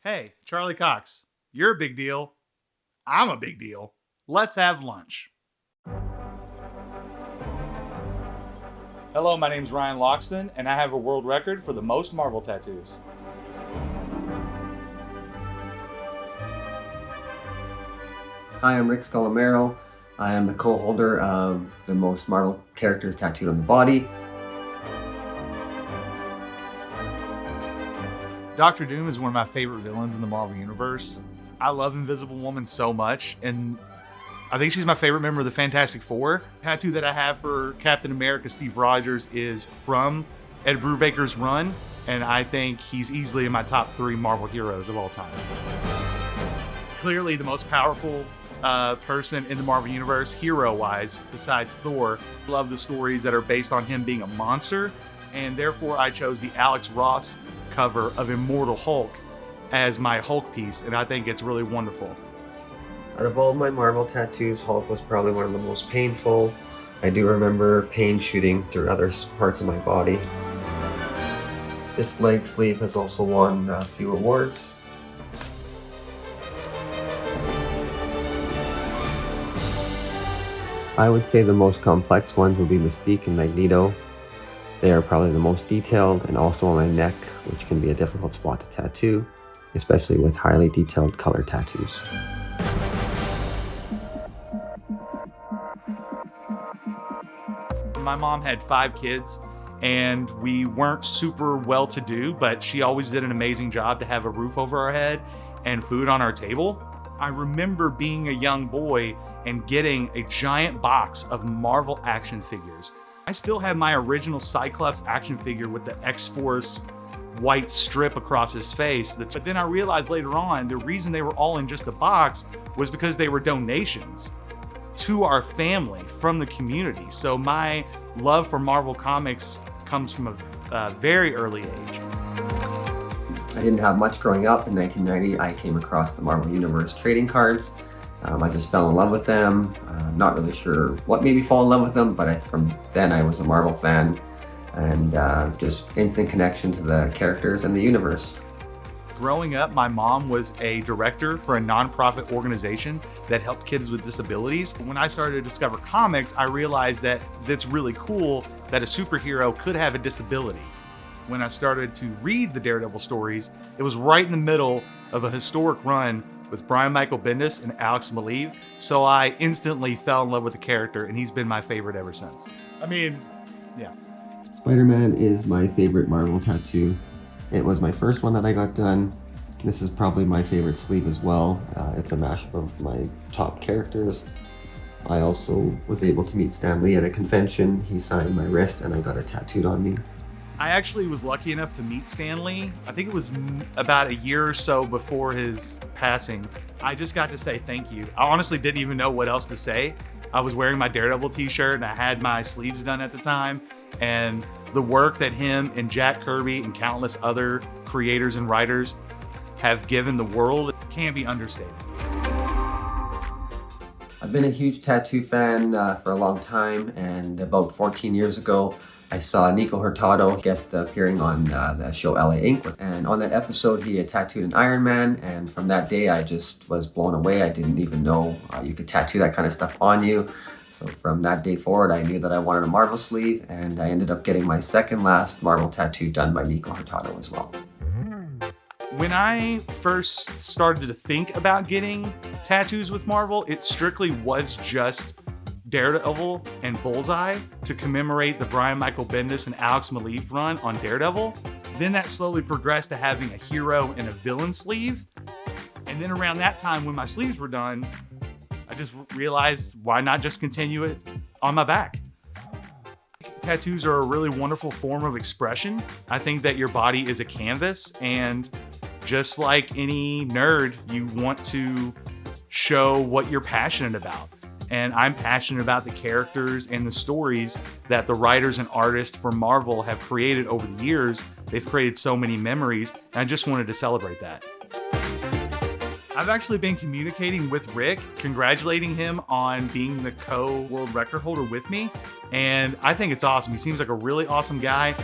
Hey, Charlie Cox, you're a big deal. I'm a big deal. Let's have lunch. Hello, my name's Ryan Lodgson, and I have a world record for the most Marvel tattoos. Hi, I'm Rick Scolamiero. I am the co-holder of the most Marvel characters tattooed on the body. Doctor Doom is one of my favorite villains in the Marvel Universe. I love Invisible Woman so much, and I think she's my favorite member of the Fantastic Four. The tattoo that I have for Captain America Steve Rogers is from Ed Brubaker's run, and I think he's easily in my top 3 Marvel heroes of all time. Clearly the most powerful person in the Marvel Universe, hero-wise, besides Thor. I love the stories that are based on him being a monster, and therefore I chose the Alex Ross cover of Immortal Hulk as my Hulk piece, and I think it's really wonderful. Out of all my Marvel tattoos, Hulk was probably one of the most painful. I do remember pain shooting through other parts of my body. This leg sleeve has also won a few awards. I would say the most complex ones would be Mystique and Magneto. They are probably the most detailed, and also on my neck, which can be a difficult spot to tattoo, especially with highly detailed color tattoos. My mom had 5 kids, and we weren't super well-to-do, but she always did an amazing job to have a roof over our head and food on our table. I remember being a young boy and getting a giant box of Marvel action figures. I still have my original Cyclops action figure with the X-Force white strip across his face. But then I realized later on, the reason they were all in just a box was because they were donations to our family from the community. So my love for Marvel Comics comes from a very early age. I didn't have much growing up. In 1990, I came across the Marvel Universe trading cards. I just fell in love with them. Not really sure what made me fall in love with them, but from then I was a Marvel fan, and just instant connection to the characters and the universe. Growing up, my mom was a director for a nonprofit organization that helped kids with disabilities. When I started to discover comics, I realized that it's really cool that a superhero could have a disability. When I started to read the Daredevil stories, it was right in the middle of a historic run with Brian Michael Bendis and Alex Maleev, so I instantly fell in love with the character, and he's been my favorite ever since. I mean, yeah. Spider-Man is my favorite Marvel tattoo. It was my first one that I got done. This is probably my favorite sleeve as well. It's a mashup of my top characters. I also was able to meet Stan Lee at a convention. He signed my wrist and I got it tattooed on me. I actually was lucky enough to meet Stan Lee. I think it was about a year or so before his passing. I just got to say thank you. I honestly didn't even know what else to say. I was wearing my Daredevil t-shirt and I had my sleeves done at the time. And the work that him and Jack Kirby and countless other creators and writers have given the world can't be understated. I've been a huge tattoo fan for a long time, and about 14 years ago, I saw Nico Hurtado guest appearing on the show LA Inc. And on that episode, he had tattooed an Iron Man, and from that day, I just was blown away. I didn't even know you could tattoo that kind of stuff on you. So from that day forward, I knew that I wanted a Marvel sleeve, and I ended up getting my second last Marvel tattoo done by Nico Hurtado as well. When I first started to think about getting tattoos with Marvel, it strictly was just Daredevil and Bullseye to commemorate the Brian Michael Bendis and Alex Maleev run on Daredevil. Then that slowly progressed to having a hero and a villain sleeve. And then around that time when my sleeves were done, I just realized why not just continue it on my back. Tattoos are a really wonderful form of expression. I think that your body is a canvas, and just like any nerd, you want to show what you're passionate about. And I'm passionate about the characters and the stories that the writers and artists for Marvel have created over the years. They've created so many memories, and I just wanted to celebrate that. I've actually been communicating with Rick, congratulating him on being the co-world record holder with me, and I think it's awesome. He seems like a really awesome guy.